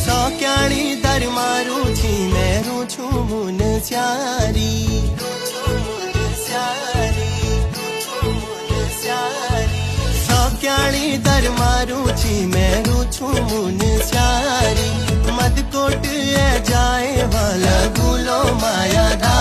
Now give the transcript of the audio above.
सौक्याणी दर मारू छी मेरू छू मुन स्यारी सौक्याणी दर मारू छी मेरू छू मुन स्यारी मदकोट जाए वाला गुलो माया दा